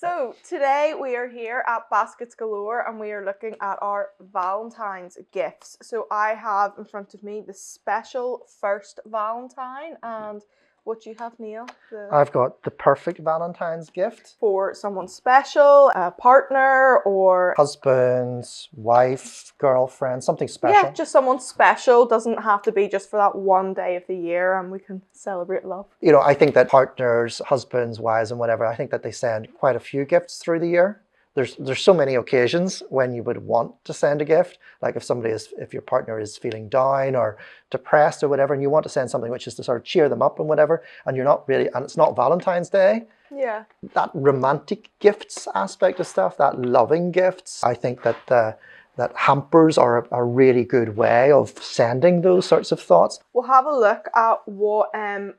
So today we are here at Baskets Galore and we are looking at our Valentine's gifts. So I have in front of me the special first Valentine, and what you have, Neil? I've got the perfect Valentine's gift. For someone special, a partner or... husband, wife, girlfriend, something special. Yeah, just someone special. Doesn't have to be just for that one day of the year and we can celebrate love. You know, I think that partners, husbands, wives and whatever, I think that they send quite a few gifts through the year. There's so many occasions when you would want to send a gift. Like if your partner is feeling down or depressed or whatever, and you want to send something which is to sort of cheer them up and whatever, and it's not Valentine's Day. Yeah. That romantic gifts aspect of stuff, that loving gifts, I think that that hampers are a really good way of sending those sorts of thoughts. We'll have a look at what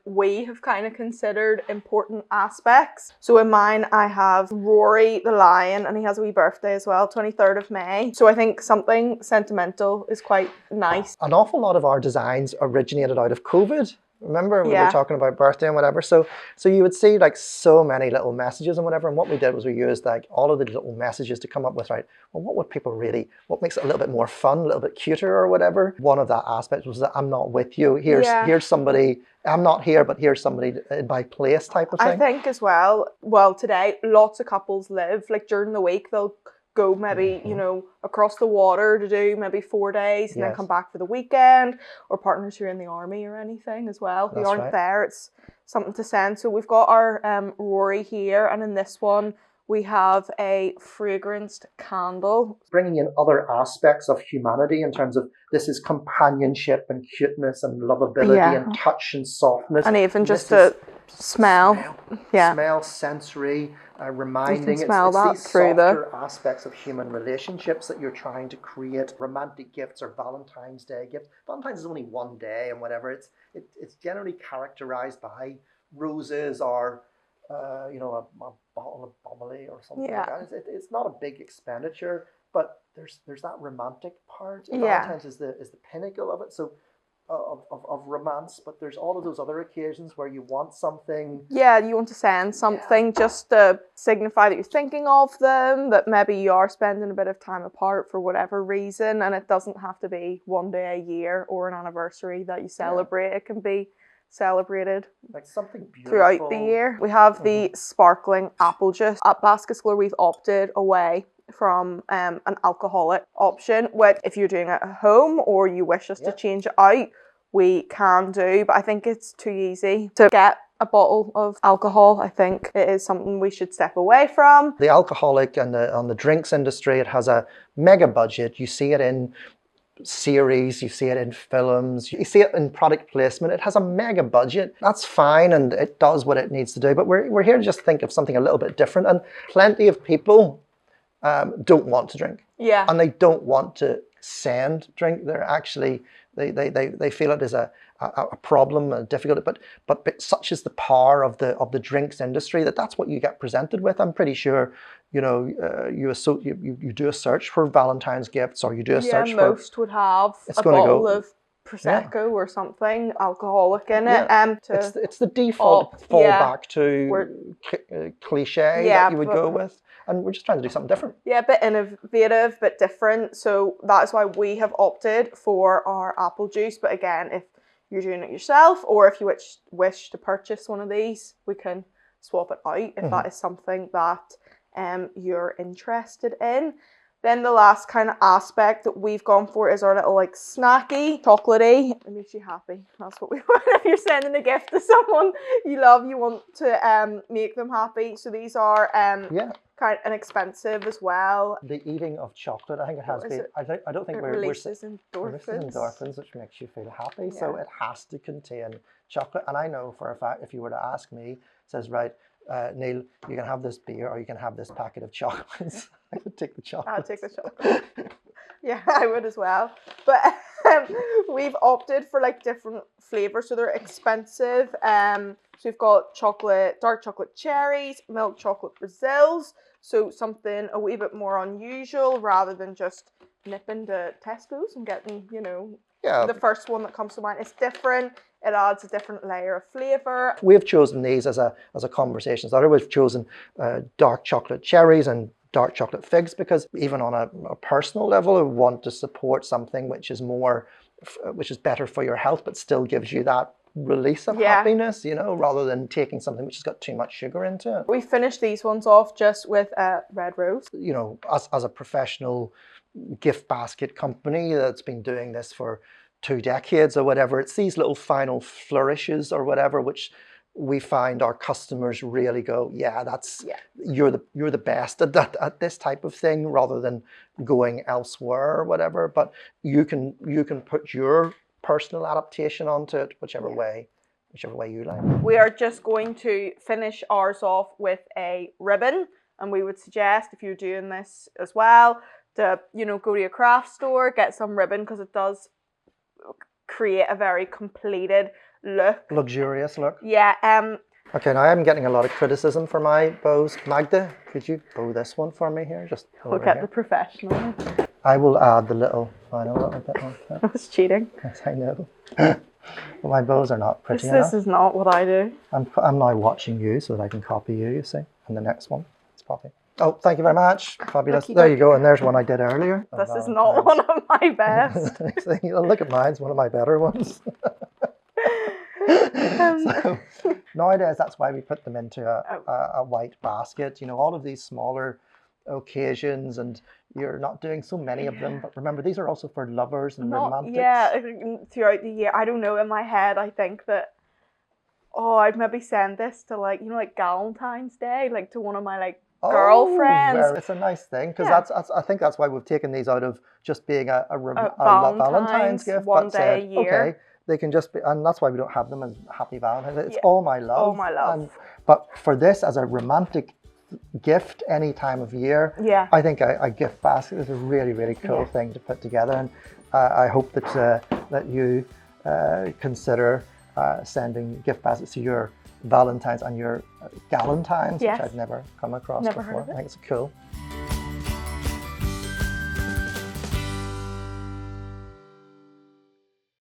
we have kind of considered important aspects. So in mine, I have Rory the lion, and he has a wee birthday as well, 23rd of May. So I think something sentimental is quite nice. An awful lot of our designs originated out of COVID. Remember we were talking about birthday and whatever. So you would see like so many little messages and whatever. And what we did was we used like all of the little messages to come up with, right, well, what makes it a little bit more fun, a little bit cuter or whatever. One of that aspects was that I'm not with you. Here's somebody, I'm not here, but here's somebody in my place type of thing. I think as well, today lots of couples live, like during the week they'll go maybe, you know, across the water to do maybe 4 days and then come back for the weekend, or partners who are in the army or anything as well who aren't there. It's something to send. So we've got our Rory here, and in this one we have a fragranced candle. Bringing in other aspects of humanity in terms of this is companionship and cuteness and lovability and touch and softness. And even just the smell. Smell, sensory, reminding. You can smell that these through softer aspects of human relationships that you're trying to create. Romantic gifts or Valentine's Day gifts. Valentine's is only one day and whatever. It's generally characterized by roses or you know, a bottle of bubbly or something like that. It's not a big expenditure, but there's that romantic part. Valentine's is the pinnacle of it. So of romance, but there's all of those other occasions where you want something. Yeah, you want to send something just to signify that you're thinking of them, that maybe you are spending a bit of time apart for whatever reason, and it doesn't have to be one day a year or an anniversary that you celebrate. It can be celebrated like something beautiful throughout the year. We have the sparkling apple juice. At Baskets Galore, we've opted away from an alcoholic option, which if you're doing it at home or you wish us to change it out, we can do, but I think it's too easy to get a bottle of alcohol. I think it is something we should step away from. The alcoholic and on the drinks industry, it has a mega budget. You see it in series, you see it in films, you see it in product placement. It has a mega budget. That's fine and it does what it needs to do, but we're here to just think of something a little bit different. And plenty of people don't want to drink. Yeah. And they don't want to send drink. They're actually they feel it is a problem, a difficulty, but such is the power of the drinks industry that's what you get presented with. I'm pretty sure, you know, you do a search for Valentine's gifts, or you do a search for... most would have a bottle of Prosecco or something alcoholic in it. It's the default fallback to cliche that you would go with. And we're just trying to do something different. Yeah, a bit innovative, but different. So that's why we have opted for our apple juice. But again, if you're doing it yourself, or if you wish to purchase one of these, we can swap it out if that is something that you're interested in. Then the last kind of aspect that we've gone for is our little like snacky, chocolatey. It makes you happy. That's what we want. If you're sending a gift to someone you love, you want to make them happy. So these are kind of inexpensive as well. The eating of chocolate, I think it has been. I don't think it releases endorphins, which makes you feel happy. Yeah. So it has to contain chocolate. And I know for a fact, if you were to ask me, it says, right, Neil, you can have this beer or you can have this packet of chocolates. I would take the chocolate. I'd take the chocolate. Yeah, I would as well. But we've opted for like different flavors, so they're expensive. So we've got chocolate, dark chocolate cherries, milk chocolate Brazils. So something a wee bit more unusual rather than just nipping to Tesco's and getting, you know, the first one that comes to mind. It's different. It adds a different layer of flavour. We've chosen these as a conversation starter. We've chosen dark chocolate cherries and dark chocolate figs because even on a personal level, I want to support something which is better for your health, but still gives you that release of happiness, you know, rather than taking something which has got too much sugar into it. We finished these ones off just with a red rose. You know, as a professional gift basket company that's been doing this for 2 decades or whatever, it's these little final flourishes or whatever which we find our customers really go, you're the best at this type of thing, rather than going elsewhere or whatever. But you can put your personal adaptation onto it, whichever way you like. We are just going to finish ours off with a ribbon, and we would suggest, if you're doing this as well, to, you know, go to your craft store, get some ribbon, because it does create a very completed look. Luxurious look. Yeah. Okay, now I'm getting a lot of criticism for my bows. Magda, could you bow this one for me here? Just we'll get the professional. I will add the little final little bit on top. That was cheating. Yes, I know. Well, my bows are not pretty enough. This is not what I do. I'm now watching you so that I can copy you see. And the next one, it's Poppy. Oh, thank you very much. Fabulous. There you go. And there's one I did earlier. This is not one of my best. Look at mine. It's one of my better ones. So, nowadays, that's why we put them into a white basket. You know, all of these smaller occasions, and you're not doing so many of them. But remember, these are also for lovers and romantics. Yeah, throughout the year. I don't know, in my head, I think that, I'd maybe send this to, like, you know, like Valentine's Day, like to one of my, like, girlfriends. It's a nice thing, because I think that's why we've taken these out of just being a Valentine's gift. One day a year. Okay, they can just be, and that's why we don't have them as Happy Valentine's. It's all my love. All my love. But for this, as a romantic gift any time of year, I think a gift basket is a really, really cool thing to put together. And I hope that you consider sending gift baskets to your Valentines and your Galentines, which I've never come across before. Heard of it. I think it's cool.